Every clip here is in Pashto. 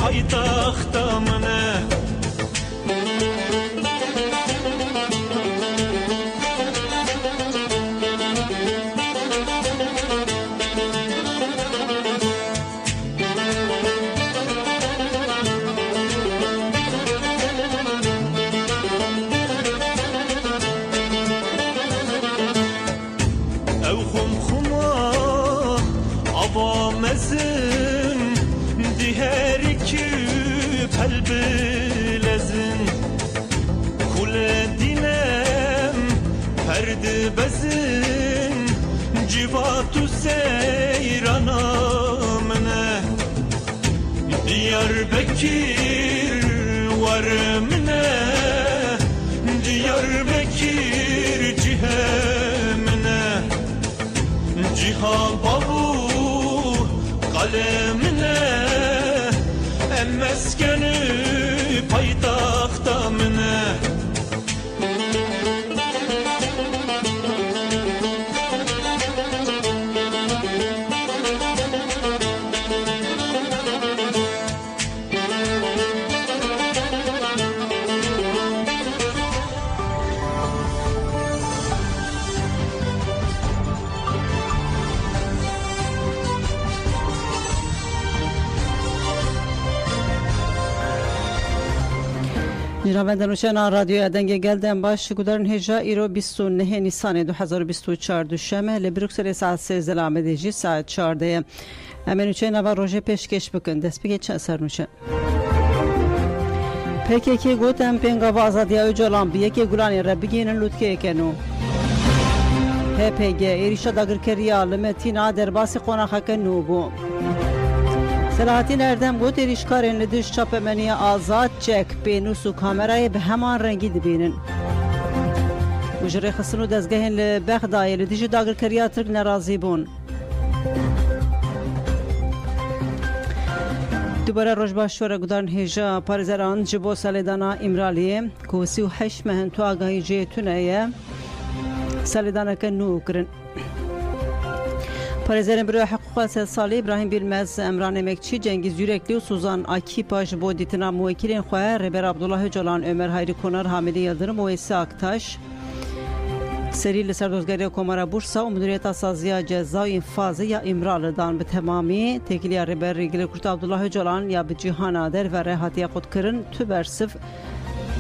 paytaxta mene bilezin kule dinem perdi bezin civatu seyrana mene Diyarbakır var mene Diyarbakır cihemine cihan babu kalemine Meskeni paytaxta mene جنابندان وشنا رادیو ادنگ گلدن باش گذارن هجا ایرو 29 نیسان 2024 دوشنبه لبروکسل ساعت 13 لامدیجی ساعت 14 امین وشنا و روزه پیشکش بکن دست بگی چه اثر میشه پکی گوتم پنگا آزادی اوجلام بیه که گلانی را بگینن لوتکه کنو هپگه ایریشا داگر کریا لمتینا درباس قوناخه کنو بو سلاحتین اردم گوت ایریشکارین لدش چاپمنی آزاد چک پینوس و کامرای به همان رنگی دبینن وجره خسنو دزگهین لبغدای لدش داگر کریا ترک نرازی بون دوباره روز باشور گذارن هجا پارزران جبو سالیدانا امرالیه که 38 مهن تو آگاهی جیتونه سالیدانا کنو کرن پارزران برای حقوق سالی ابراهیم بیلمز امران مکچی جنگیز یورکلی و سوزان آکی پاش با دیتنا موکلین خواه ربر عبدالله جلان عمر هایری کنار حاملی یلدرم و ایسا اکتاش سری لسردوزگاری کمارا بورسا و مدیریت سازی جزا و انفاظ یا امرال دان به تمامی تکیلی ربر ریگل کرد عبدالله جلان یا به جهان آدر و رهاتی خود کرن تو برسف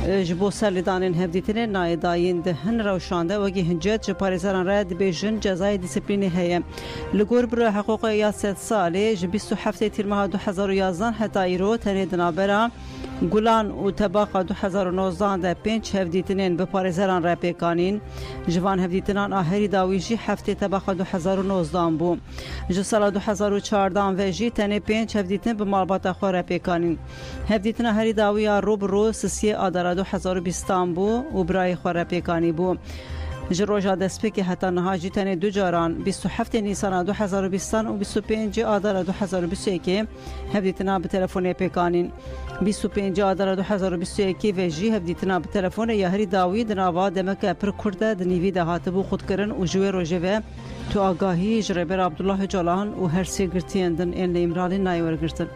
جبو سالیدانین هفدیتین نایداین دهن روشانده وگی هنجت جپاریزاران رد بیجن جزای دیسپلینی هیم لگور برای حقوق یاست سالی جبیستو هفته تیرماه 2011 حتی ایرو تنید نابرا گلان و طباقه 2019 ده 5 هفدیتین به پاریزاران را پیکانین جوان هفدیتینان آخری داویجی هفته طباقه 2019 بو جو سال 2014 وجی تنه 5 هفدیتین به مالبات خو را پیکانین هفدیتین آخری داویا روب رو سسی آدار 2020 بو و برای خو را پیکانی بو جروجا دسپیک حتی نهاجی تنه دو جاران 27 نیسان 2020 و 25 آدار 2021 هفدیتنا به تلفن پیکانین 25 آدار 2021 وجی هفدیتنا به تلفن یاهری داوید نوا دمک پر کرده دنیوی دهات بو خود کرن و جوی روجه تو آگاهی جربر عبدالله جلان و هر سی گرتیندن این امرالی نایور گرتن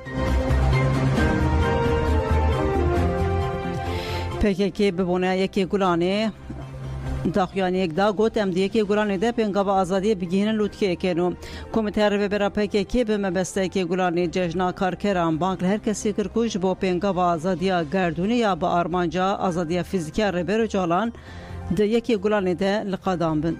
پکی ببونه یکی گلانه داخیانی یک دا گوت ام دیگه که گلان ده پنگا با آزادی بگیرن لوتکه کنو کمیته رو برا پکی که به مبسته که گلان جشنا کارکران بانک هر کسی کرکوش با پنگا با آزادی گردونی یا با آرمانجا آزادی فیزیکی رو برو جالان ده یکی گلان ده لقادام بن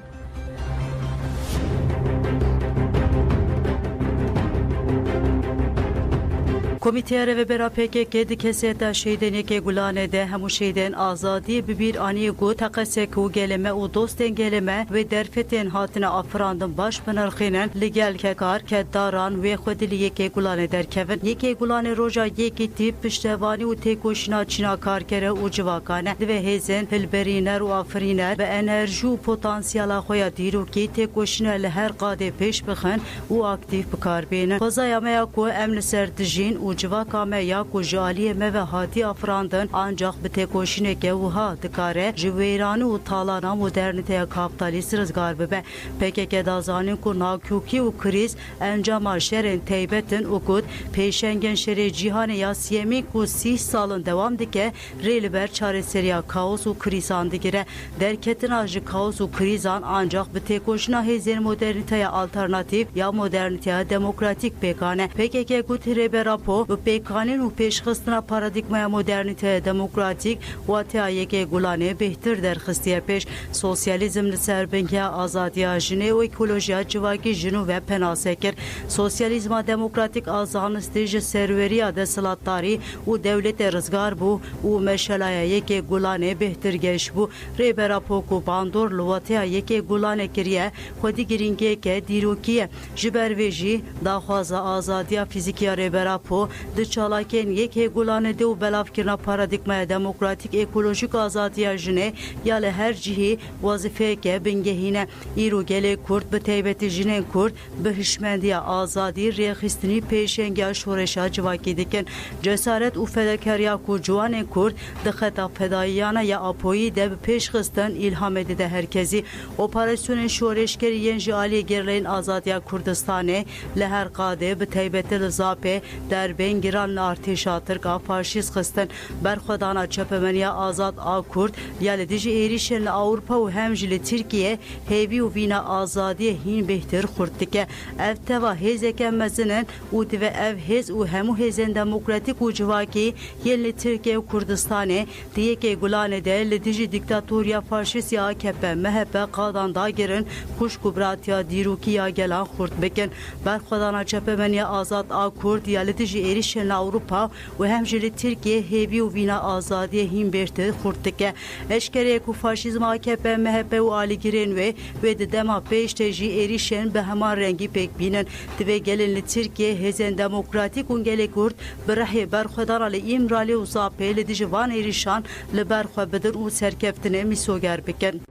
کمیته رو برا پکی که دی کسی تا شیدنی که گلانه ده همو شیدن آزادی ببیر آنی گو تقصه که گلمه و دوستن گلمه و درفتین هاتن افراندن باش بنرخینن لگل که کار که داران و خود لیه که گلانه در کفن یکی گلانه روژا یکی تیپ پشتوانی و تکوشنا چینا کار کره و جواکانه و هیزن هلبرینر و آفرینر و انرژی و پوتانسیالا خویا دیرو که تکوشنا لهر قاده پیش بخن و اکتیف بکار بینن خوزای امیا کو امن سردجین و ku civaka me ya ku ji aliyê me ve hatiye afirandin ancak bi têkoşîneke wiha dikare ji wêranî û talana modernîteya kapitalîst rizgar bibe. PKK da zanîn ku nakûkî û krîz encama şerên teybetin û got pêşengên şerê cîhanê ya siyemî ku 30 salin dewam dike rê li ber çareseriya kaos û krîzan digire. Derketina ji kaos û krîzan ancak bi têkoşîna hêzên modernîteya alternatîv ya modernîteya demokratîk pêkane. PKK got rêbera po bi pêkanîn û pêşxistina paradigmaya modernîteya demokratîk watiya yekê gulanê bêhtir derxistiye pêş. Sosyalizm li ser bingeya azadiya jinê û ekolojiya civakî jin û ve penase kir. Sosyalizma demokratîk a zanistî ji serweriya desthilatdarî û dewletê rizgar bû û meşelaya yekê gulanê bêhtir geş bû. Rêbera po ku bandor li watiya yekê gulanê kiriye xwedî girîngiyeke dîrokî ye. Ji ber vê jî daxwaza azadiya fîzîkiya rêbera po di çalakên yekê gulanê de û belavkirina paradigmaya demokratîk ekolojik azadiya jinê ya li her cihî wazîfeyeke bingehîne. Îro gelê Kurd bi taybetî jinên Kurd bi hişmendiya azadî rêxistinî pêşengeya şoreşa civakî dikin. Cesaret û fedakariya ku ciwanên Kurd di xeta fedayiyana ya apoyî de bi pêşxistin îlham dide herkesî. Operasyonên şoreşkerî yên ji aliyê gerleyên azadiya Kurdistanê li her qadê bi taybetî li Zapê derbên giran li artêşa Tirk a faşîst xistin. Berxwedana çepemeniya azad a Kurd ya li dijî êrişên li Awropa û hem jî li Tirkiye hêvî û vîna azadiyê hîn bêhtir xurt dike. Ev teva hêzeke mezinin û divê ev hêz û hemû hêzên demokratîk û civakî yên li Tirkiye û Kurdistanê di yekê gulanê de li dijî dîktatoriya faşîst ya AKP MHP qadan dagirin xuşk û biratiya dîrokî ya gelan xurt bikin. Berxwedana çepemeniya azad a Kurd ya li dijî êrişên li Awropa û hem jî li Tirkiye hêvî û vîna azadiyê hîn bêhtir xurt dike. Eşkereyê ku faşîzm AKP MHP û alîgirên wê di dema pêş de jî êrişên bi heman rengî pêk bînin. Divê gelin li Tirkiye hêzên demokratîk û gelê Kurd bi rehê berxwedana li İmralê û Zapê li dijî van êrişan li ber xwe bidin û serkeftinê mîsoger bikin.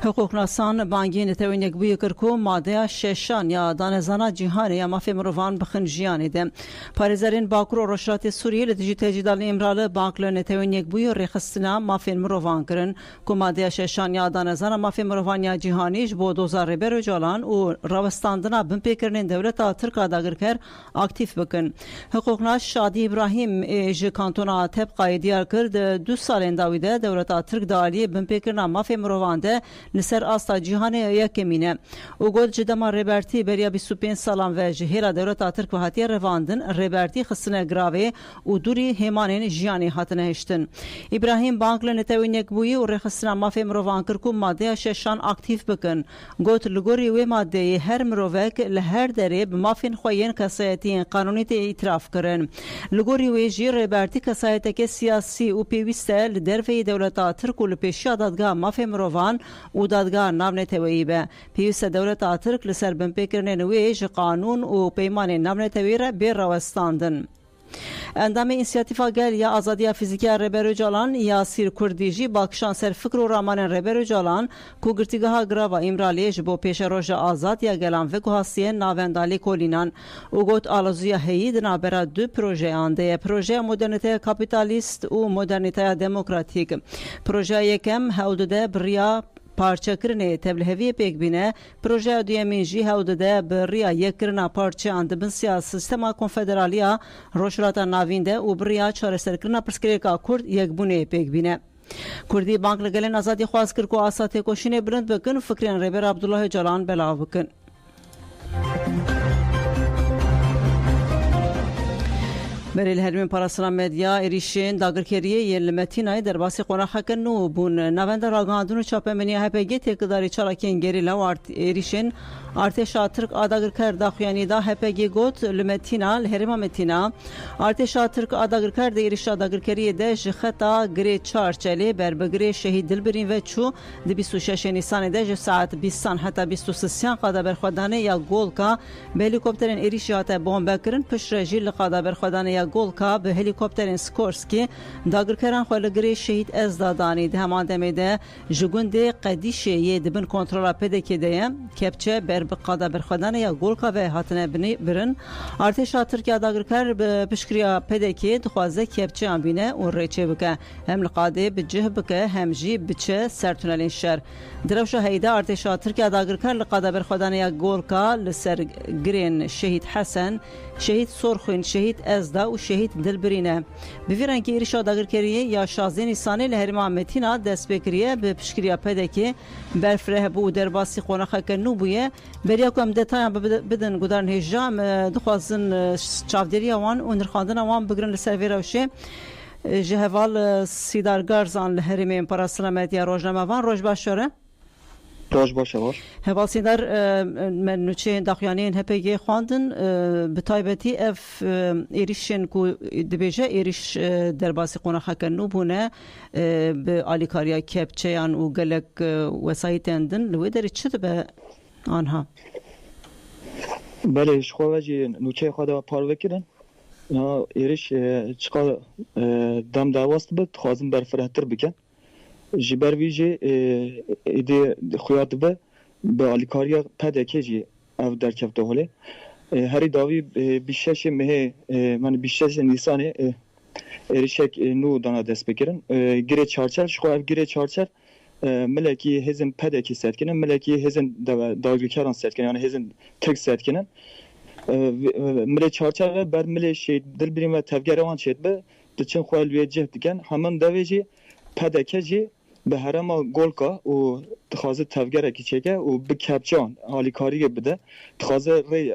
حقوقناسان بانگی نتوانیک بوی کرکو ماده ششان یا دانزانا جهانی یا مافی مروان بخن جیانی ده. پارێزەرên باkur û Rojhilatê Sûriyê li dijî tecîdalê Îmralı bank li netewîniyek bûyî rêxistina mafên mirovan kirin ku madeya şeşan ya danezana mafê mirovan ya cîhanî ji bo doza rêber calan û rawestandina binpêkirinên dewleta Tirka dagirker aktif bikin. Hiqûqnas Şadî İbrahîm ji kantona Tebqayê diyar kir di 2 salên dawî de dewleta Tirk di aliyê binpêkirina mafê mirovan de li ser asta cîhanê yekemîne û got ji dema rêbertî beriya 25 salan ve ji hêla dewleta Tirk ve hatiye revandin rêbertî xistine giravê û dûrî hêmanên jiyanê hatine hiştin. İbrahîm bank li netewîniyek bûyî û rêxistina mafê mirovan kir ku madeya şeşan aktif bikin. Got li gorî wê madeyê her mirovek li her derê bi mafên xwe yên kesayetiyên qanûnî tê îtiraf kirin. Li gorî wê jî rêbertî kesayeteke siyasî û pêwîst e li derveyê dewleta Tirk û li pêşiya dadgeha mafê mirovan û dadgeha navneteweyî be. Pêwîst e dewleta Tirk li ser binpêkirinên wê ji qanûn û peymanên navnetewî re bê rawestandin. Endamê înisiyatîfa gel ya azadiya fîzîkiya Rêber Öcalan Yasîr Kurdî jî balkişan ser fikr û ramanên Rêber Öcalan ku girtîgeha girava Îmralê ji bo pêşeroja azad ya gelan ve guhasiyên navenda lêkolînan û got alozûya heyî di navbera du projeyan de ye. Projeya modernîteya kapitalîst û modernîteya demokratîk. Projeya yekem hewl dide biriya parçekirinê tevliheviyê pêk bîne, projeya duyemîn jî hewl dide bi rêya yekkirina parçeyan dibin siya sistema konfederaliya Rojhilata Navîn de û bi rêya çareserkirina pirsgirêka Kurd yekbûnê pêk bîne. Kurdî bank li gelên azadî xwaz kir ku asa têkoşînê bilind bikin, fikrên Rêber Abdullah Öcalan belav bikin. Berê li herîmên parastina medya êrişên dagirkeriyê yên li Metînayê derbasî qonaxeke nû bûn. Navenda ragihandin û çapemeniya HPG têkildarî çalakên gerîla û êrişên artêşa Tirk a dagirker daxuyanî da HPG got li Metîna li herêma Metîna. Artêşa Tirk a dagirker de êrişa dagirkeriyê de ji xeta girê Çarçelê berbigirê Şehîd Dilbirîn ve çû di 26 Nîsanê de ji saet 20 heta 23 qada berxwedanê ya Golka bi helîkopterên êrişî hate bombekirin piştre jî li qada berxwedanê ya یا گولکا به هلیکوپترین سکورسکی داگرکران خو لگری شهید از دادانی ده همان دمیده جگوند قدیش یه دبن کنترل پدکی ده کپچه بر بقادا برخدان یا گولکا و هاتنه بنی برن ارتشا ترکیه داگرکر به پشکریا پدکی دخوازه کپچه هم بینه و ریچه بکه هم لقاده به جه بکه هم جی بچه سرتونلین شر دروشا هیده ارتشا ترکیه داگرکر لقاده برخدان یا گولکا لسر گرین شهید حسن شهید سرخوین شهید ازدا و شهید دلبرینه بفیرن که ایرشا داگرکریه یا 16 نیسانی لهرما متینا دست بکریه به پشکریا پدکی برفره بو درباسی قونخه که نو بویه بریا کم دتایم بدن گودارن هجام دخوازن چافدری وان و نرخاندن وان بگرن لسر ویروشه جهوال سیدارگارزان لهرمی امپارا سلامتی روزنامه وان روز باشاره روز باشه باش هوال سیدار من نوچه داخیانین هپیگی خواندن به تایبتی اف ایریشن کو دبیجه ایریش درباسی قونخه که نو بونه به آلیکاریا کپچیان و گلک وسایتندن لوی داری چه به آنها؟ بله شخواجی نوچه خدا پارو کردن ایریش چقدر دم دواست بود خوازم برفرهتر بکن جبر ویژه ایده خویات به آلیکاریا پدکه جی او در کفته حاله هری داوی بیشش مه من بیشش نیسانه ایریشک نو دانا دست بکرن گره چارچر شخوا گره چارچر ملکی هزن پدکی سد کنن ملکی هزن داگریکاران سد کنن یعنی هزن ترک سد کنن ملی چارچر بر ملی شید دل بریم و تفگر وان شید به دچن خوال وی جه دیگن همان دویجی پدکه جی به هرما گولکا و تخازه تفگر کی چکه و به کپچان آلیکاری بده تخازه ری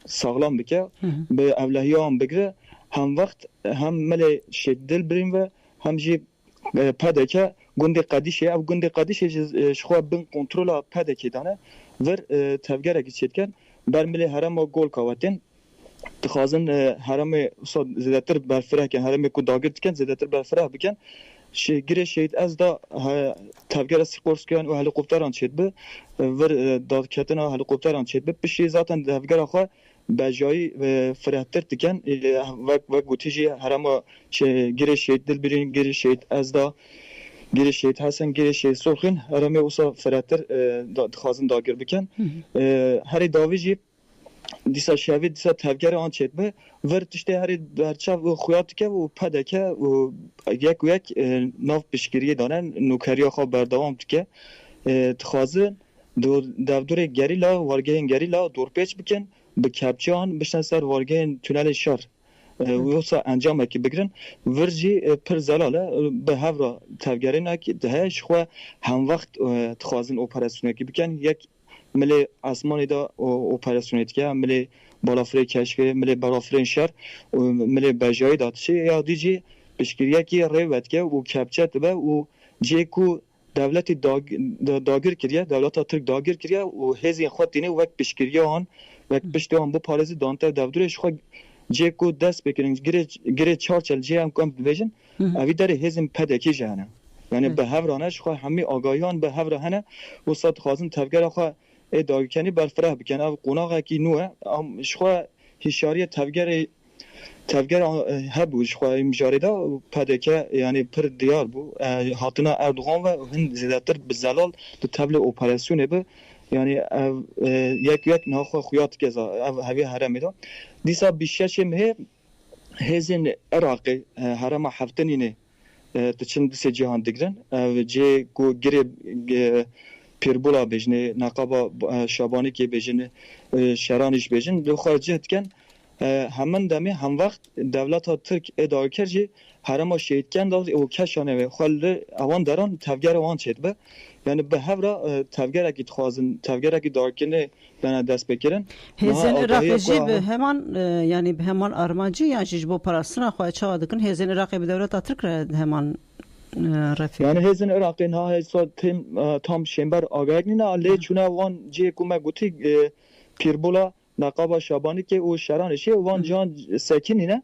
ساغلام بکه به اولهیان بگره هم وقت هم ملی شید دل بریم و هم جی پدکه گنده قدیشه او گنده قدیشه شخوا بین کنترل پدکه دانه ور تفگر کی چکن بر ملی هرما گولکا واتن تخازن هرم صد زیادتر برفره کن هرم کو داگرت کن زیادتر برفره بکن گره شهید از دا تفگر سکورسکیان و هلیکوپتران شد به ور دادکتن هلیکوپتران شد به پشی ذاتن تفگر آخه بجایی فرهتر تکن و گوتیجی هرم گره شهید دل برین گره شهید از دا گره شهید حسن گره شهید سرخین هرم اوسا فرهتر خازن داگر بکن هری داویجی دیسا شوی دیسا تفگر آن چید به ور تشته هری برچه و خویات که و پدکه و یک ناف پشگیری دانن نوکریا خواه بردوام که تخوازن دور گریلا وارگهین گریلا دور پیچ بکن به کپچه آن بشن سر وارگهین تونل شار ویوسا انجام که بگرن ورجی پر زلاله به هفرا تفگری ناکی دهش خواه هم وقت تخوازن اپراسیونه که بکن یک ملی آسمانی دا اپراسیونیت که ملی بالافری کشف ملی بالافری شهر ملی بجایی دادشه یا دیجی بشکریه که رویت که و کپچت به و جیکو دولت داگر کریه دولت ترک داگر کریه و هزین خود دینه وقت بشکریه آن وقت پشت آن با پارزی دانته دولتش خود جیکو دست بکنن گره چارچل جی هم کم بویژن اوی در هزین پدکی جهنه یعنی به هفرانش خود همه آگاهیان به هفرانه و صد خواهزن تفگر خود داگکنی برفره بکن او قناغه کی نوه شخوا هشاری تفگر هبو شخوا امجاری دا پدکه یعنی پر دیار بو هاتنا اردوغان و هند زیادتر بزلال دو تبل اپراسیونه به یعنی یک ناخوا خویات که هوی حرمی دا دیسا بیشش مه هزین عراقی حرم هفتنینه تچند سی جهان دیگرن جه گو گریب پیربولا بجنه نقابا شابانی که بجنه شرانش بجن دو خارجه کن همان دمی هم وقت دولت ها ترک اداره کرده هرما شهید کن داد او کشانه و خال اوان دران تفگر اوان شد به یعنی به هفرا تفگر اگه تخوازن تفگر اگه دار کنه یعنی دست بکرن هزین عراقی به همان یعنی به همان ارمانجی یعنی جبو پرستنا خواهد چه دکن هزین عراقی به دولت ترک رد همان رفیق یعنی هزین عراقی نه هزار تام شنبر آگاه نه لی چونه وان جه کومه گوتی پیربولا نقابا شابانی که او شرانشه وان جان سکینی نه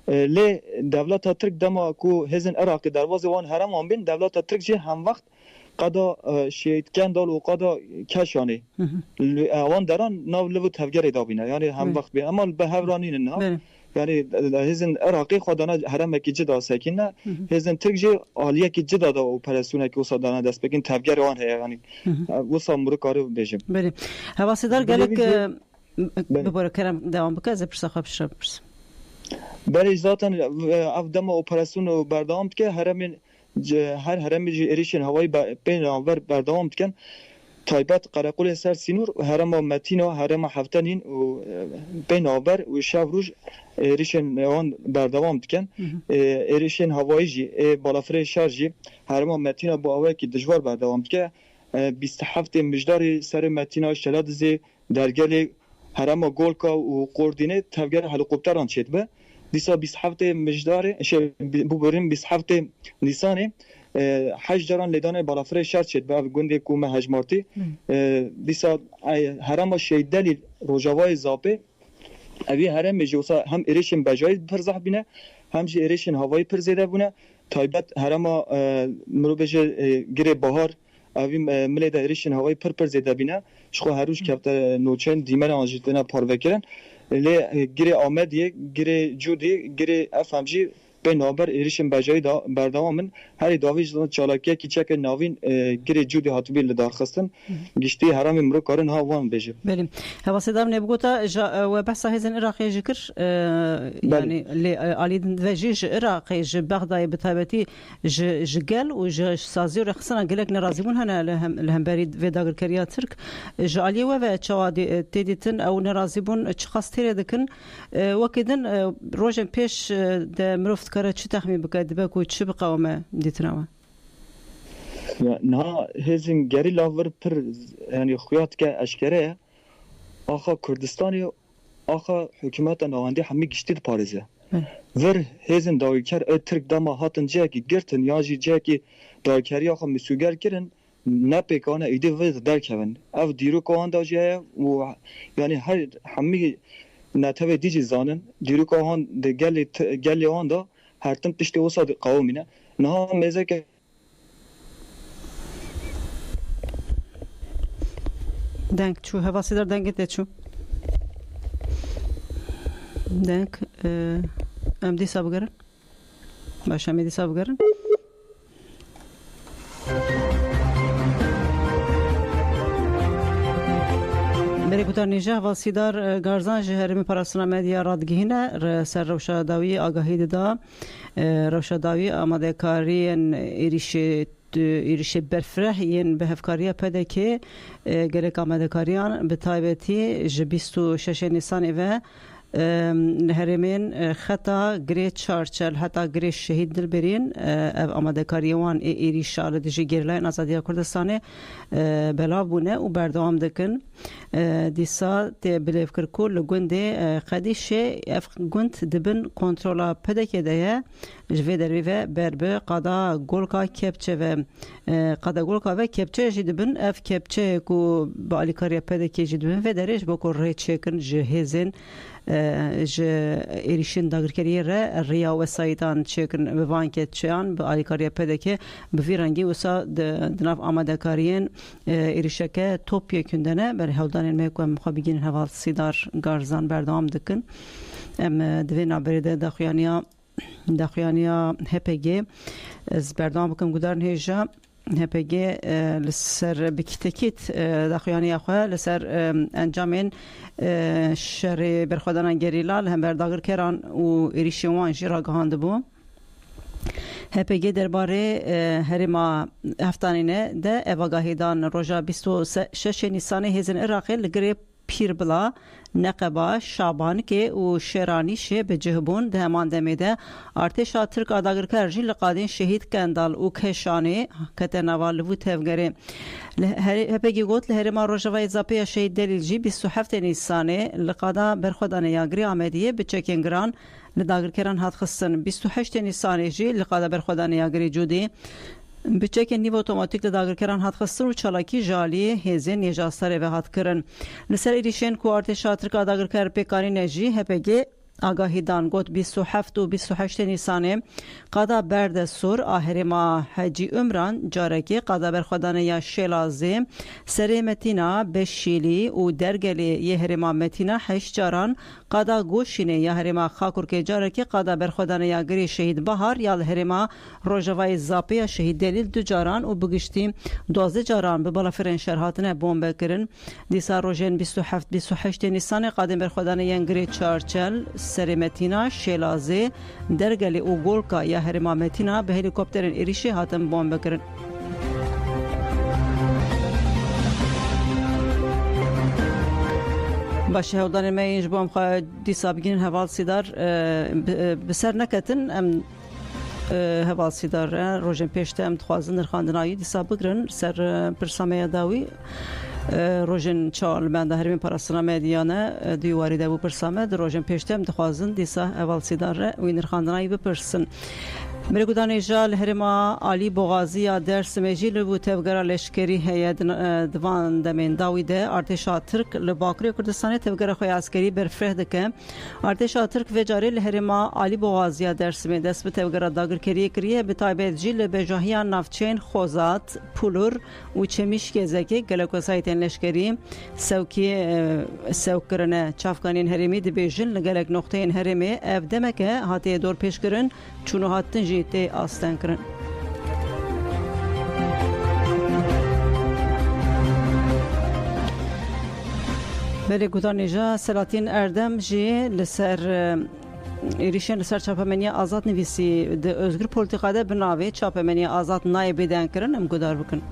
لی دولت ترک دما کو هزین عراقی درواز وان حرم آن بین دولت ترک جه هم وقت قدا شیعت کندال و قدا کشانی آوان دران ناو لو تفجر دابینه یعنی هم وقت بین اما به هورانین نه یعنی هزن عراقی خودانا هرم کی جدا ساکنه هزن ترجی عالیه کی جدا دا اپراسیون کی وسادانا دست بگین تفجر آن هست یعنی وسام رو کارو بجیم بله هواسیدار گلک ببره کرم دوام بکه از پرسا خواب شرب پرس برای ذاتن افدام اپراسیون بردام که هر هرم ایریشن هوایی بین آور بردام کن تایبت قرقل سر سینور هرم متینا هرم هفتنین و بین آور و شب روز ایریشن آن بردام کن ایریشن هوایی جی بالافر شارجی هرم متینا با آوای که دشوار بردام که 27 مجدار سر متینا شلاد زی درگل هرم گولکا و قردینه تفجر هلیکوپتر آن شد به دیسا 27 مجدار ببریم 27 نیسانه حجران لیدان بالافر شرط شد به گنده کومه هجمارتی دیسا هرم شید دلیل روجاوای زاپه اوی هرم میجوسا هم ایریشن بجای پرزح بینه هم جی ایریشن هوایی پرزیده بونه تایبت هرم مروبج گره بهار اوی ملیده ایریشن هوایی پرزیده بینه شخو هروش کفته نوچن دیمن آنجیتنا پاروکرن لی گره آمدیه گره جودی گره افهمجی به نابر ایریشن بجای بردامن هر داویج چالاکیه کی چک ناوین گره جودی هاتوبیل دارخستن گشتی حرام مرو کارن ها وان بجه بله هواسیدار نبگوتا و بحث هزن عراقی ذکر یعنی علی وجیج عراقی ج بغداد بتابتی جگل و ج سازی و رخصنا گلک نرازیمون هنا لهم برید و داگر کریا ترک ج علی و چوادی تدیتن او نرازیمون چخاستیر دکن وکدن روزن پیش د مرفت کار چی تخمین بکرد بکو چی بقومه دیتنامه نه هزین گری لاور پر یعنی خویات که اشکره آخا کردستانی آخا حکومت نواندی همه گشتید پارزه ور هزین داویکر ترک دما هاتن جه کی گرتن یاجی جه کی داویکری آخا مسوگر کرن نه پیکانه ایده وید درکون او دیرو کوان داجیه و یعنی هر همه نتوه دیجی زانن دیرو کوان ده گلی آن دا هر تن پشت وسط قومینه نه میزه که دنگ چو هواسیدار دنگت چو دنگ ام دیسا بگرن باشه ام دیسا بگرن بری بودار نیجه هواسیدار گارزان جهرمی پراسنا مدیا رادگیهنه سر روشاداوی آگاهی دا روشاداوی آماده کاری ایریش برفره ین به هفکاریه پده که گرک آماده کاریان به تایبتی جبیستو شش نیسان و هرمین خطا گری چارچل حتی گری شهید دل برین آماده کاریوان ایریش آل دیجی گرلاین آزادی کردستانه بلا بونه و بردوام دکن دیسا تی بلیف کرکو لگونده قدیشه اف گوند دبن کنترولا پده که دیه جوی دروی و بربه قدا گولکا کپچه و قدا گولکا و کپچه جدبن اف کپچه کو با علی کاری پده که جدبن و درش با کل ری چکن جهزن ج ایریشن داگرکریه ریا و سایدان چکن به وانکت چیان به علی کاری پده که به ویرانگی وسا دناف آماده کارین ایریشکه توپ یکندنه برای هولدان میکو مخابگین حوال سیدار گارزان بردام دکن ام دوینا برده داخیانیا هپگی از بردام بکم گودارن هیجا هپگی لسر بکتکیت داخیانیا خواه لسر انجامین شر برخودان گریلال هم برداگر کران و ایریشیوان جیرا گهانده بو هپگی درباره هرما هفتانینه ده اواگاهیدان روژا 26 نیسان هزن عراقی لگری پیربلا نقبا شابان که و شیرانیشه به جهبون ده همان دمیده ارتش ترک آداگرکر جی لقادین شهید کندال و کشانه کتنوال و تفگره هپگی گوت لهرما روژوای زاپیا شهید دلیل جی 27 نیسانه لقادا برخودان یاگری آمدیه به چکینگران لداگرکران هات خستن 28 نیسانه جی لقادا برخودان یاگری جودی بچه نیو اتوماتیک داگرکران هات خستن و چالاکی جالی هزین نیجاستر و هات کرن لسر ایریشن کو ارتشا ترک داگرکر پیکاری نجی هپگی آگاهی دان گوت 27 و 28 نیسانه قدا برد سور آهرما حجی عمران جارکی قدا برخودان یا شلازه سری متینا بشیلی و درگلی یه هرما متینا 8 جاران قدا گوشینه یا هرما خاکور که جارکی قدا برخودان یا گری شهید بهار یا هرما روجوای زاپی شهید دلیل 2 جاران و بگشتی 12 جاران به بالا فرن شرحاتنه بمب کرن دیسا روژن 27 28 نیسانه قادم برخودان یا گری چارچل سری متینا شلازه درگلی و گولکا یا هرما متینا به هلیکوپترین ایریشی هاتم بمب کرن باشه هودان ما اینج بام خواه دیسا بگین حوال سیدار بسر نکتن ام حوال سیدار روژن پیشته ام تخوازن در خاندنایی دیسا بگرن سر پرسامه داوی روژن چال بنده هرمین پاراستنا مدیانه دیواری دو پرسامه در روژن پیشته ام تخوازن دیسا حوال سیدار وین در خاندنایی بپرسن مرگودان ایجال هرما علی بوغازی درس مجیل و تفگرا لشکری هیئت دوان دمین داویده ارتشا ترک لباکری کردستان تفگرا خوی عسکری برفرد که ارتشا ترک و جاری لهرما علی بوغازی درس می دست به تفگرا داگر کریه کریه به تایبت جیل به جاهیان نافچین خوزات پولور و چمیش که زکی گلکوسایتین لشکری سوکرنه چافکانین هرمی دبیجن لگلک نقطه هرمی افدمه که هاتی دور پیش کرن چونو هاتن جیتی آستان کرن بله گودان ایجا سلاطین اردم جی لسر ایریشن لسر چاپمنی آزاد نویسی ده özgür politikada بناوی چاپمنی آزاد نای بیدن کرن ام گودار بکن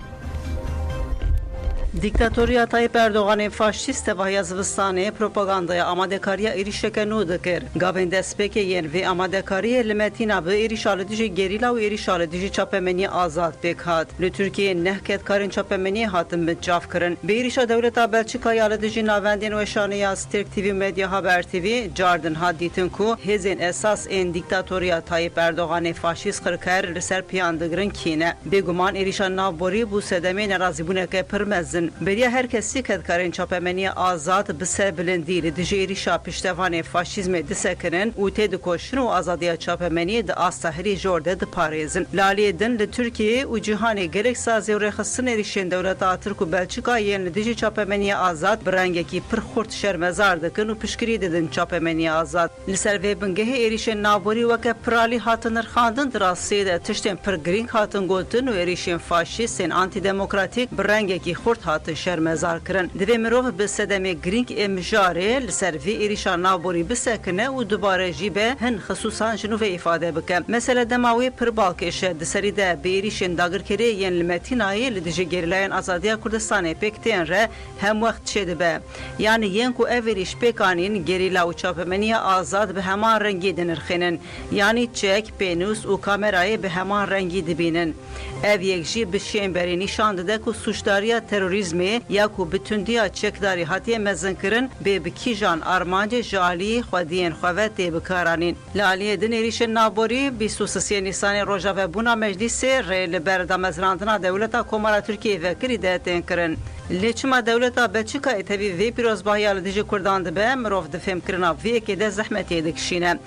دیکتاتوریا تایپ اردوغان فاشیست و یزوستانه پروپاگاندای آماده‌کاری ایریشکه نو دکر گاوین دسپک ین و آماده‌کاری لمتینا به ایریشالدیجی گریلا و ایریشالدیجی چاپمنی آزاد بکات ل ترکیه نهکت کارن چاپمنی هاتم متجاف کرن به ایریشا دولتا بلژیکا یالدیجی ناوندین و شانیا سترک تیوی مدیا خبر تیوی جاردن هادیتن کو هزین اساس این دیکتاتوریا تایپ اردوغان فاشیست خرکر لسر پیاندگرن کینه بگمان ایریشا ناوبوری بو سدمه نرازیبونه که پرمز بریا هر کسی که کارن چاپمنی آزاد بسر بلندی لدیجیری شاپشتوان فاشیزم دسکنن و تد کوشن و آزادی چاپمنی د آستهری جورده د پاریزن لالی دن ل ترکیه و جهان گلک سازی و رخصن ریشن دولت ترک و بلژیکا ین لدیجی چاپمنی آزاد برنگه کی پرخورت شرمزار دکن و پشکری ددن چاپمنی آزاد لسر و بنگه ایریشن نابوری وک پرالی هاتن خواندن دراسید تشتن پر گرینگ هاتن گوتن و ایریشن فاشیستن آنتی دموکراتیک برنگه کی خورت هات شرمزار کرن دوی مروف به صدمه گرینگ امجاره لسر وی ایریشا نابوری بسکنه و دوباره جیبه هن خصوصا جنوب ifade بکن مثلا دماوی پر بالکشه دسری ده به ایریشن داگر کری ین لمتینایی لدیجی گریلاین آزادیا کردستان پکتین ره هم وقت شده به یعنی ین کو اوریش پکانین گریلا و چاپمنی آزاد به همان رنگی دنرخینن یعنی چک پینوس و کامرای به همان رنگی دبینن ev yekjî bi şêmberî nîşan dide ku suçdariya terorîzmê ya ku bi tundîya çekdarî hatiye mezinkirin bê bi kîjan armancê ji aliyê xwediyên xwe ve tê bikaranîn. Li aliyê din êrişên navborî 23 Nîsanê rojavebûna meclîsê rê li ber damezrandina dewleta Komara Tirkiyeyê vekirî de tên kirin. Lê çima dewleta Belçîka tevî vê pîrozbahiya li dijî Kurdan dibe mirov di fêmkirina vê yekê de zehmetê dikişîne.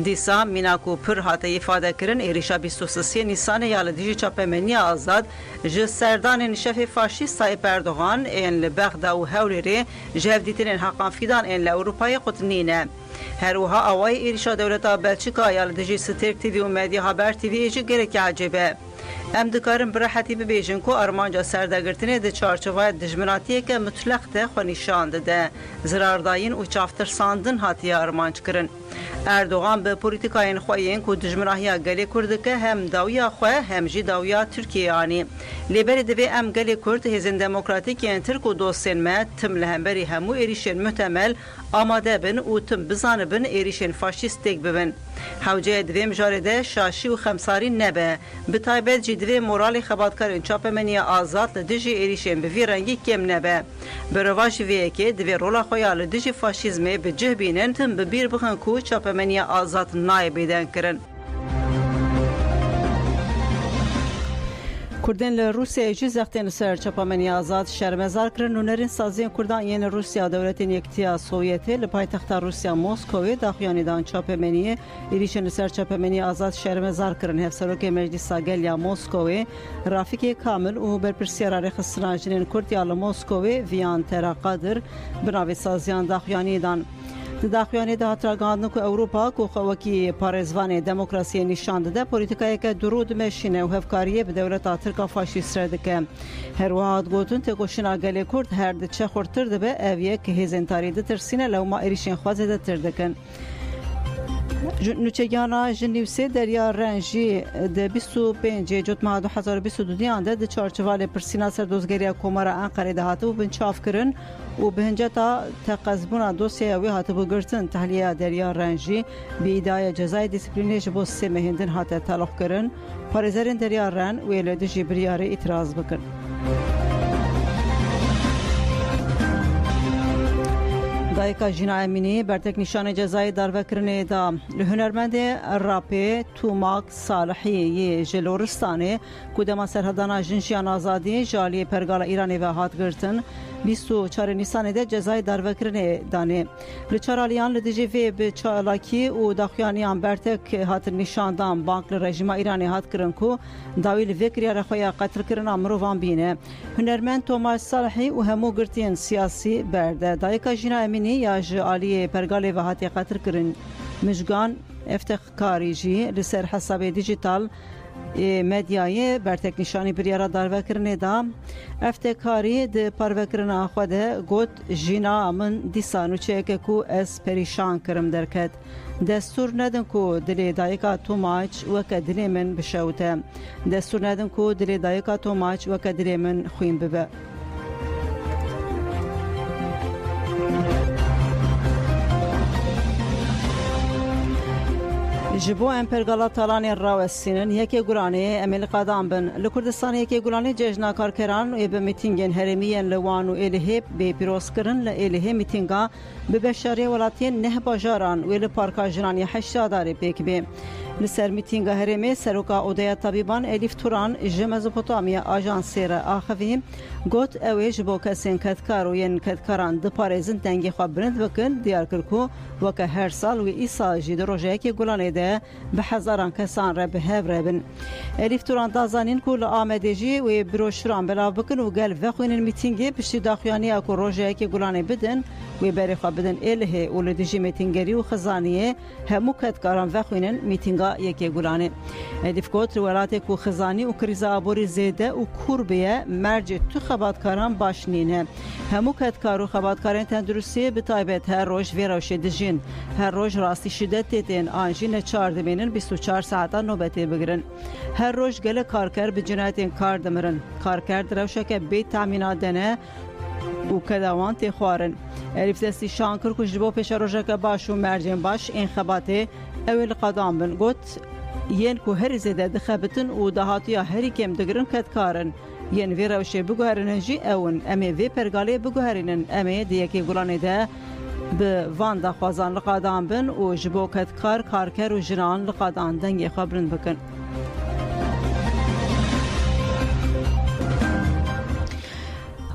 Dîsa mîna ku pir hate îfade kirin êrişa 23 Nîsanê ya li dijî çapemeniya azad ji serdanên şefê faşîst Tayyip Erdogan ên li Bexda û Hewlêrê ji hevdîtinên Hakan Fîdan ên li Ewropayê qutinîne. Her wiha awayê êrişa dewleta Belçîka ya li dijî Sterk TV û Medya Haber TV'yê jî gelekî ecêbe. Em dikarin bi rehetî bibêjin ku armanca serdagirtinê di çarçovaya dijminatiyeke mutlaq de xwe nîşan dide. Zirardayîn û çavtirsandin hatiye armanc kirin. Erdogan bi polîtikayên xwe yên ku dijminahiya gelê Kurd dike hem dawiya xwe hem jî dawiya Tirkiyeyê anî. Lêberê divê em gelê Kurd hêzên demokratîk yên Tirk û dostên me tim li hemberî hemû êrişên muhtemel amade bin û tim bizanibin êrişên faşîst têk bibin. Hewceyê divê mijarê de şaşî û xemsarî nebe. Bi taybet jî divê moralê xebatkarên çapemeniya azad li dijî êrişên bi vî rengî kêm nebe. Bi reva jî vê yekê divê rola xwe ya li dijî faşîzmê bi cih bînin tim bi bîr bixin ku çapemeniya azad nayê bêden kirin. کردن لروسیا جز اختین سر چپامنی آزاد شرمزار کرن و نرین سازین کردان یین روسیا دولتین یکتیا سوویتی لپایتخت روسیا مسکوی داخیانی دان چپامنی ایریشن سر چپامنی آزاد شرمزار کرن هفسروک مجلس گلیا مسکوی رافیک کامل و برپرسیار رخ سناجنین کردیال مسکوی ویان ترا قادر بناوی سازیان داخیانی دان داخیانی ده هاتراگاندن که اروپا که خواکی پارزوان دموکراسی نشان داده پولیتیکایی که درود مشینه و هفکاریه به دولت آترکا فاشیست رده که هر وحاد گوتون تگوشن آگلی کرد هر ده چه خورتر ده به اویه که هزینتاری ده ترسینه لو ما ایریشین خوازه ده تر دکن نوچگانا جنیوسی دریا رنجی ده 25 جوت ماه 2022 دیانده ده چارچوال پرسینا سردوزگریا کومارا انقره ده هاتو بنچاف کرن و به هنجتا تقزبونا دوسیه وی هاتو بگرتن تحلیه دریا رنجی بی ادای جزای دیسپلینیش بو سه مهندن هاته تلخ کرن پارزرین دریا رن ویلد جبریار اعتراض بکن دایکا جینا امینی برتک نشان جزای داروکرنه دا هنرمند راپی توماک صالحی جلورستانه کودما سرحدانا جنشیان آزادی جالی پرگال ایرانی و هات گرتن 24 نیسان ده جزای داروکرنه دانه لچارالیان لدیجی وی به چالاکی و داخیانیان برتک هات نشاندان بانک رژیم ایرانی هات کرن کو داویل وکری رخویا قتل کرن امروان بینه هنرمند توماک صالحی و همو گرتین سیاسی برده دایکا جینا امینی یا جالی پرگال و هات قتل کرن مجگان افتخاری جی لسر حساب دیجیتال مدیای برتک نشانی بریارا داروکرنه دا افتکاری ده پروکرنا خوده گوت جینا من دیسانو چه که کو از پریشان کرم درکت دستور ندن کو دلی دایکا توماچ وکا دلی من بشوته دستور ندن کو دلی دایکا توماچ وکا دلی من خوین ببه جبو امپرگالا تالانی راوسینن یکی گرانی امل قدام بن لکردستان یکی گرانی جشنا کارکران و به میتینگن هرمیان لوان و الهی به پیروز کرن لالهی میتینگا به بشاری ولاتین نه باجاران و ل پارکا جنانی 8 داره پیک به لسر میتینگا هرمی سروکا اودیا طبیبان الیف توران جمزوپوتامیا آژانسیر آخوی گوت اویج بو کسین کدکار و ین کدکاران د پارێزن دەنگی خوا برند بکن دیار کرکو وکه هر سال و ایسا جی دروژه که گلانه ده به هزاران کسان را به هف ربن الیف توران دازانین کو لآمدجی و بروشران بلاو بکن و گل وخوین میتینگی پشتی داخیانی اکو روژه که گلانه بدن و بری خوا بدن الهی و لدیجی میتینگری و خزانیه همو کدکاران وخوینن میتینگا یکی گلانه الیف گوت ولات کو خزانی و کریزا آبوری زیده و کوربیه مرج تو خباتکاران باشنینه همو کدکار و خباتکاران تندرستی به تایبت هر روز ویروش دجین هر روز راستی شدت تیتین آنجین 4 دمینن 24 ساعتا نوبتی بگرن هر روز گله کارکر به جنایتین کار دمرن کارکر دروشه که بیت تامینات دنه و کدوان تی خوارن الیف دستی شانکر کجبو پیش روژه که باش و مرجین باش این خباته اول قدام بن گوت ین کو هر زده دخبتن و دهاتیا هری کم دگرن کدکارن ین وی روشه بگوهرنن جی اون امی وی پرگاله بگوهرنن امی دیکی گلانه ده به وان دا خوازان لقادان بن و جبو کدکار کارکر و جنان لقادان دنگی خبرن بکن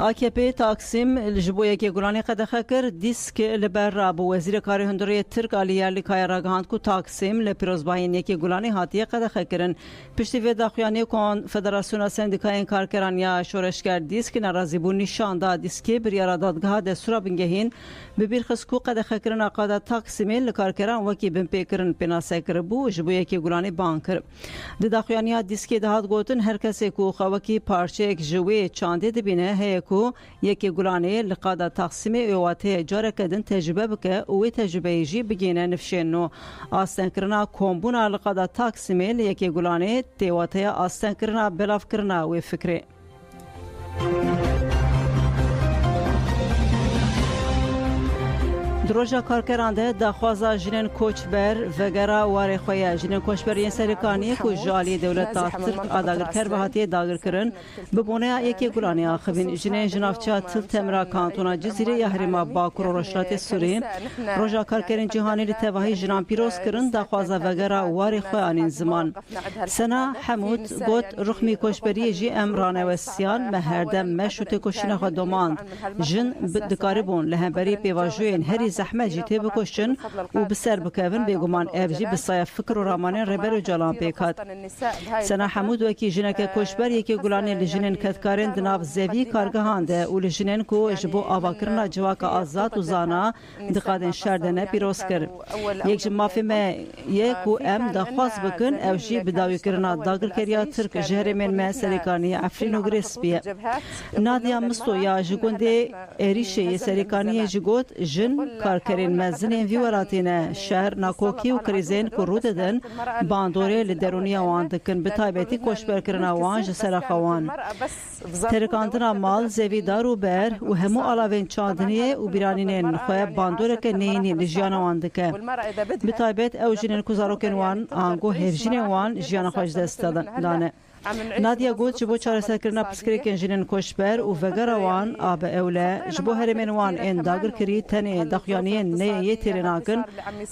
AKP Taksim Ljboye ke Gulani qedexe kir disk li ber rabû Wezîrê Karê Hundirê Tirk alî Yerlîkaya ragihand ku Taksim li pîrozbahiyên yekê Gulanê hatiye qedexe kirin. Piştî vê daxuyaniyê Konfederasyona Sendîkayên Karkeran ya şoreşger disk nerazîbû nîşan da diskê biryara dadgeha destûra bingehîn bi bîrxist ku qedexekirina qada Taksimê li karkeran wekî binpêkirin pênase kiribû ji bo yekê Gulanê ban kir. Di daxuyaniya diskê de hat gotin her kesê ku xwe wekî parçeyek ji wê çandê dibîne heye ku yekê Gulanê li qada Taksimê ewateye careke din tecrübe bike û wê tecrübeyê jî bigîne nifşên nû. Astenkirina kombûna li qada Taksimê li yekê Gulanê têwateya astenkirina belavkirina wê fikrê. دروژا کارکران ده دخوازا جنین کوچبر وگرا واره خویا جنین کوچبر ین سرکانی کو جالی دولت ترک آداگر کر بهاتی داگر کرن ببونه یکی گلانی آخوین جنین جنافچا تل تمرا کانتونا جزیره یهرما باکور و رشلات سوری روژا کارکرین جهانی لتواهی جنان پیروز کرن دخوازا وگرا واره خویانین زمان سنا حمود گوت رخمی کوچبری جی امرانه و سیان مهردم مشوت کشنه خدماند جن دکاربون لهمبری پیواجوین هری زحمت جیته بکشن و بسر بکوین بگمان افجی بسای فکر و رامانین ربر و جلان پیکات سنا حمود وکی جنک کشبر یکی گلانی لجنین کتکارین دناف زوی کارگهانده و لجنین کو جبو آواکرنا جواک آزاد و زانا دقادن شردنه پیروز کر یک جمافی ما یکو ام دخواست بکن افجی بداوی کرنا داگر کریا ترک جهر من ما سریکانی افرین و گریسپیه نادیا مستویا جگونده ایریشه سریکانی جگوت جن کارکرین مزنین ویوراتین شهر ناکوکی و کریزین که رو دادن باندوره لدرونی وان دکن بتایبتی کشبر کرنا وان جسرخوان ترکاندنا مال زوی دارو بر و همو علاوین چاندنیه و بیرانینین خواه باندوره که نینی لجیان وان دکن بتایبت او جنین کزاروکن وان آنگو هفجین وان جیان خوش دست دانه نادیا گوت جبو چارەسەر کردنا پسکرێکên jinên koçber û vegera wan a bi ewle ji bo herêmên wan ên dagirkirî tenê daxuyaniyên neyê yê têrê nakin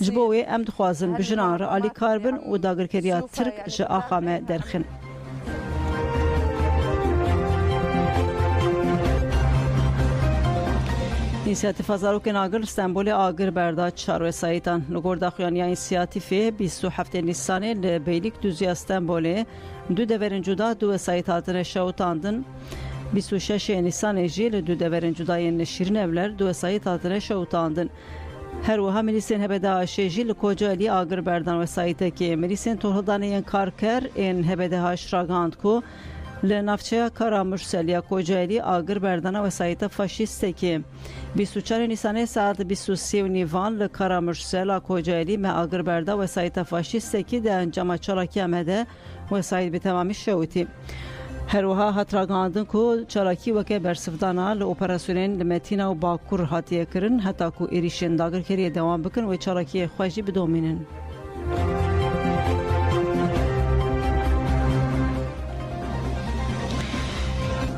ji bo wê em dixwazin bi jinan re alîkar bin û dagirkeriya Tirk ji axa me derxin. İnisiyatif Zarokên Agir Stenbolê Agir berda çarwesayîtan li gor daxuyaniya înisiyatîfê 27 Nîsanê li Beylikdüzî Stenbolê du deverên cuda du wesayît hatine şewitandin 26 Nîsanê jî li du deverên cudayên Şîrînevler du wesayît hatine şewitandin. Her wiha milîsên HBDH jî li Kocaelî Agir berdan wesayîtekê milîsên tohdaneyên karker ên HBDH ragihand ku li navçeya Karamürseliya Kocaelî agir berdana wesayîta faşîstekê 24 Nîsanê saat 23 Nîvan li Karamürsela Kocaelî me agir berda wesayîta faşîstekî de encama çalakiya me de wesayît bi temamî şewitî. Her wiha hat ragihandin ku çalakî weke bersivdana li operasyonên li Metîna û Bakur hatiye kirin heta ku êrişên dagirkeriyê dewam bikin û çalakiyê xwe jî bidomînin.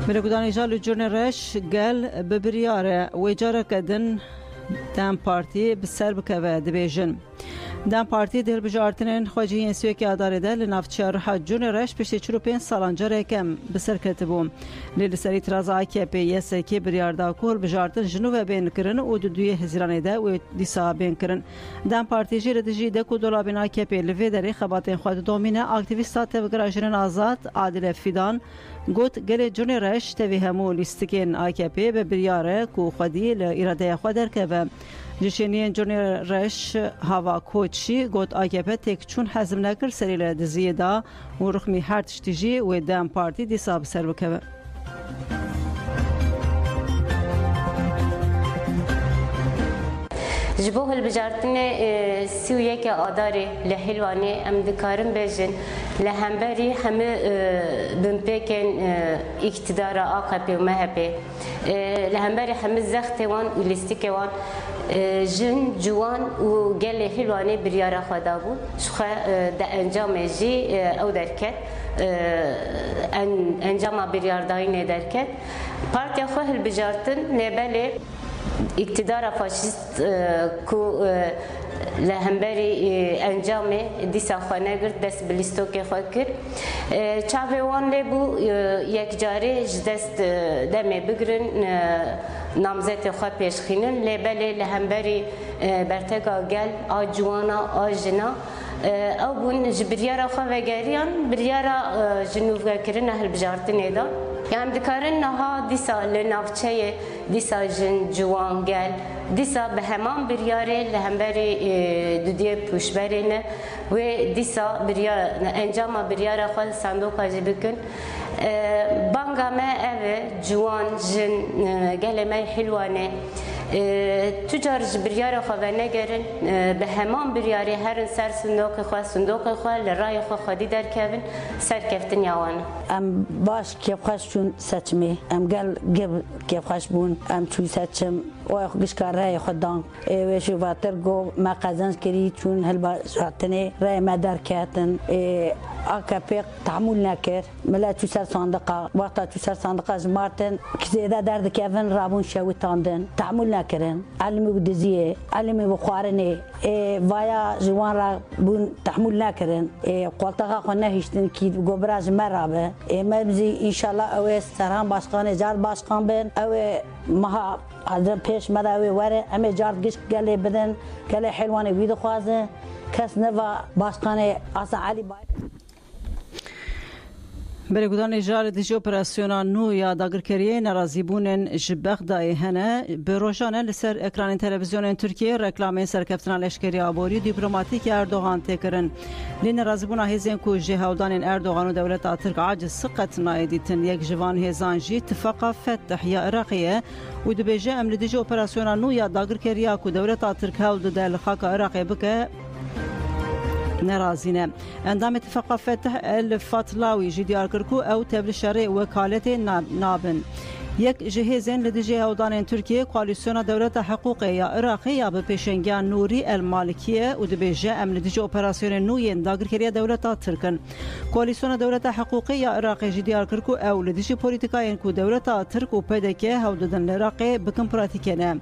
Melekûdanêja li Cûnereş gel bi biryare wê careke din Dem Partî bi ser bikeve dibêjin. Dem Partî di hilbijartinên xwecihiyên Swêkê Adarê de li navçeya Riha Cûnereş piştî 45 salan carekem bi ser ketibû. Lê li ser îtiraza AKP YSK biryar da ku hilbijartin ji nû ve bên kirin û di duyê Hezîranê de wê dîsa bên kirin. Dem Partî jî li dijî de ku dolabên AKP li vê derê xebatên xwe didomîne aktivîsta tevgera jinên azad Adile Fidan got gelê Cûnereş tevî hemû lîstikên AKP bi biryare ku xwedî li îradeya xwe derkeve. Jişeniyên Cûnereş hava koçî got AKP têkçûn hezm nekir serî li diziyê da û rixmî her tiştî jî wê Dem Partî dîsa bi ser bikeve. Ji bo hilbijartinê sî û yekê Adarê li Hîlwanê em dikarin bêjin li hemberî hemû binpêkên îktidara AKP û MHP li hemberî hemû zextê wan û lîstikê wan jin ciwan û gelê Hîlwanê biryara xwe dabû ji xwe de encamê jî ew derket encama biryardayînê derket partiya xwe hilbijartin lêbelê iktidara faşist ku li hemberî encamê dîsa xwe negirt dest bi lîstokê xwe kir çavê wan lê bû yekcarê ji dest demê bigirin namzetê xwe pêşxînin lêbelê li hemberî berteka gel a ciwana a jina ew bûn ji biryara xwe vegeriyan biryara ji nûvekirina hilbijartinê da yani dikarin niha dîsa li navçeyê dîsa jin ciwan gel dîsa bi heman biryarê li hemberî dudiyê pûşberê ne wê dîsa encama biryara xwe sandoka jî bikin banga me ev e ciwan jin gelê me Hîlwanê تجار جبریار خواه نگرن به همان بیاری هرن سر صندوق خواه لرای خواه خودی در کبن سر کفتن یوان ام باش کیف خوش چون سچمی ام گل کیف خوش بون ام چوی سچم و گشکاره خودان و شواتر گو ما قزنس کری چون هلبا شاتنه رای مدار کاتن AKP تعامل نکرد ملا تو سر صندوق وقتا تو سر صندوق از مارتن کزیده درد کردن رابون شویتاندن تعامل نکردن علمی بدزیه علمی بخوارنه ویا جوان را بون تعامل نکردن قلتها خونه هشتن کی گبراز مرابه مبزی انشالله او سرهم باشخانه جار باشخان بن او مها حضرت پیش مداوی وره همه جار گشت گله بدن گله حلوانه وید خوازه کس نوا باشخانه اصلا علی برگودان اجاره دیجی اپراسیونا نو یا داگرکریه نرازی بونن جبخ دای هنه به روشانه لسر اکران تلویزیون ترکیه رکلامه سرکفتنا لشکری آبوری دیپلماتیک اردوغان تکرن لین نرازی بونا هزین کو جهودان اردوغان و دولت ترک عاجز سقط نایدیتن یک جوان هزان جی اتفاق فتح یا عراقیه و دبیجه امل دیجی اپراسیونا نو یا داگرکریه کو دولت ترک هول دل خاک عراقی بکه نرازینه اندام اتفاق فتح الفاطلاوی جدیار کرکو او تبل شرع وکالت نابن یک جهیزین لدیجی هودان ترکیه کوالیسیون دولت حقوقی یا عراقی یا به پیشنگان نوری المالکیه و دبیجه ام لدیجی اپراسیون نوین داگرکریه دولت ترکن کوالیسیون دولت حقوقی یا عراقی جدیار کرکو او لدیجی پولیتیکاین کو دولت ترک و پدکه هوددن عراقی بکن پراتیکنه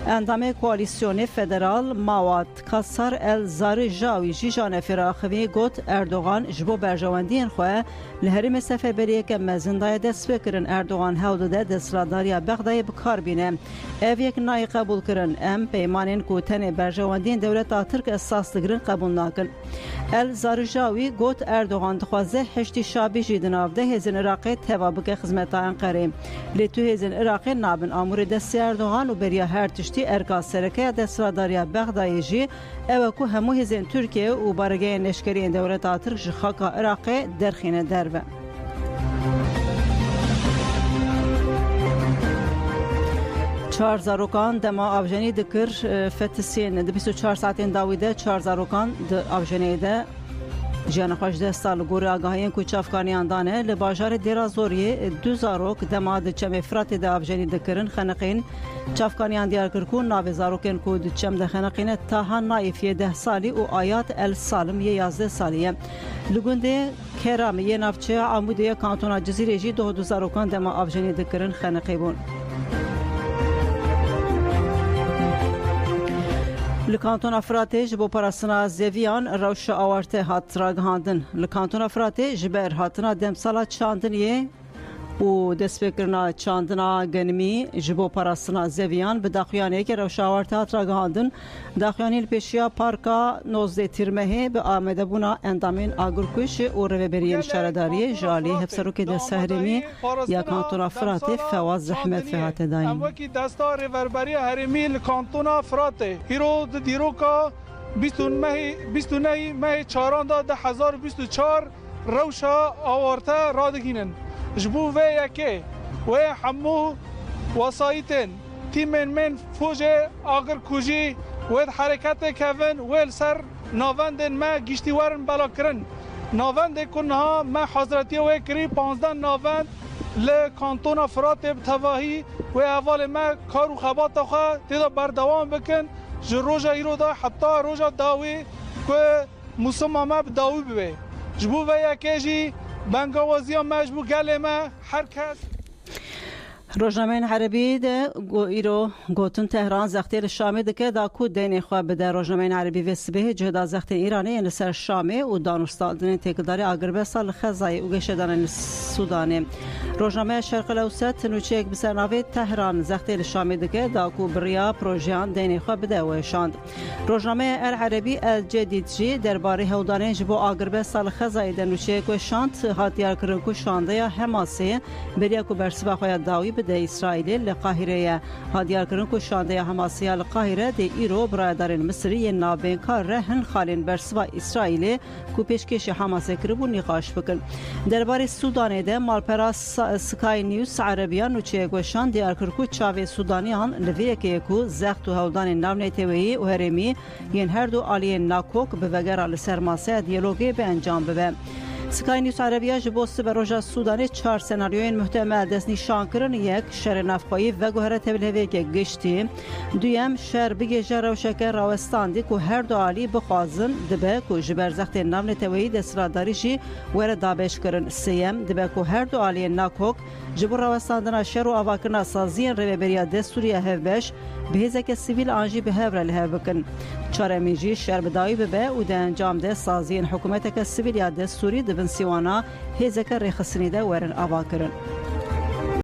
اندام کوالیسیون فدرال ماوات کاسار الزار جاوی جیجان فراخوی گوت اردوغان جبو برجواندین خواه لهرم سفبریه که مزندای دست بکرن اردوغان هودده دستراداریا بغدای بکار بینه او یک نای قبول کرن ام پیمانین کوتن برجواندین دولت ترک اساس دگرن قبول ناکن الزار جاوی گوت اردوغان دخوازه هشتی شابی جیدناف ده هزین عراقی توابک خدمت انقره لیتو هزین عراقی نابن آمور دست اردوغان و بریا هر تشتی ارکا سرکه دستراداریا بغدای جی او کو همو هزین ترکیه و بارگه نشکری دولت ترک جخاکا عراقی درخینه دربه چهار زاروکان دما آبجنی دکر فتسین ده 24 ساعتین داویده چهار زاروکان ده آبجنی ده جان خوش ده سال گوری آگاهین کو چافکانیان دانه لباجار دیرا زوریه دو زاروک دما ده چم افرات ده آبجنی دکرن خنقین چافکانیان دیار کرکون ناو زاروکن کو ده چم ده خنقین تاها نایفیه 10 سالی و آیات السالم 11 سالیه لگونده کرام یه نافچه عموده کانتونا جزیره جی دو زاروکان دما آبجنی دکرن خنقیبون لکانتون افراتش با پرستنا زویان روش آورته هات راگهاندن لکانتون افراتش بر هاتنا دمسالا چاندنیه و دست بکرنا چاندنا گنمی جبو پرستنا زویان به داخیانه که روش آورته هات راگهاندن داخیانی پیشیا پارکا 19 تیرمه به آمده بونا اندامین آگرکوش و روبرین شارداری جالی هفسرو که دست هرمی یا کانتون افراته فواز زحمت فهات دایم اموکی دستا روبری هرمی لکانتون افراته هیرو دیروکا 29 مه چاران دا 1024 روش آورته رادگینن جبو و یکی و همو وسایتن تیمن من فوجه آگر کوجی و حرکت کفن و سر نواندن ما گشتی ورن بالا کرن نواند کنها ما حضرتی و کری 15 نواند لکانتون فرات بتواهی و اول ما کارو خبات خواه تیدا بردوام بکن روژا ایرو دا حتی روژا داوی که موسم ما بداوی ببه جبو و یکی جی بنگاوازی ها مجبور گله ما هر کس روزنامه عربی ده ایرو گوتن تهران زختی شامی ده که دا کود دینی خواه بده روزنامه عربی و سبه جهدا زختی ایرانی یعنی سر شامی و دانستادن تکداری آگربستان خزای و گشتدان سودانی روزنامه شرق الاوسط نوچه بسرناوی تهران زختی شامی ده که دا کو بریا پروژیان دینی خواه بده و شاند روزنامه العربی الجدید جی درباره هودانی جبو آگربستان خزای ده نوچه کو شاند هاتیار کرن کو شانده یا حماسی بریا کو برسبا خواه داوی ده اسرائیل لقاهره هادیار کرن کو شانده حماسیه لقاهره ده ایرو برادران مصری نابینکار رهن خالین برسوا اسرائیل کو پیشکش حماس کربو نقاش بکن درباره سودان ده مالپرا سکای نیوز عربیان و چه گوشان دیار کرکو چاوی سودانیان لوی که کو زخت و هودان ناونیتوی و هرمی ین هر دو عالی ناکوک به وگرال سرماسه دیالوگی به انجام ببه سکای نیوز عربیه جبو سبروجا سودانی 4 سناریوین محتمل دست نشان کرن. یک شهر نفقایی و گوهر تبلیغی که گشتی. دویم شهر بگیجه روشک راوستاندی که هر دو عالی بخوازن دبه که جبرزخت نام نتویی دستراداری جی ور دابش کرن. سیم دبه که هر دو عالی ناکوک جبو راوستاندن شهر و آواکرنا سازین ریبریا دستوری هفبش بهزه که سیویل آنجی به هفر له بکن. چهارمی جی شهر بدایی به و ده انجام ده سازین حکومت که سیویل یا دستوری دبن سیوانا هزه که ریخسنیده ورن آواکرن.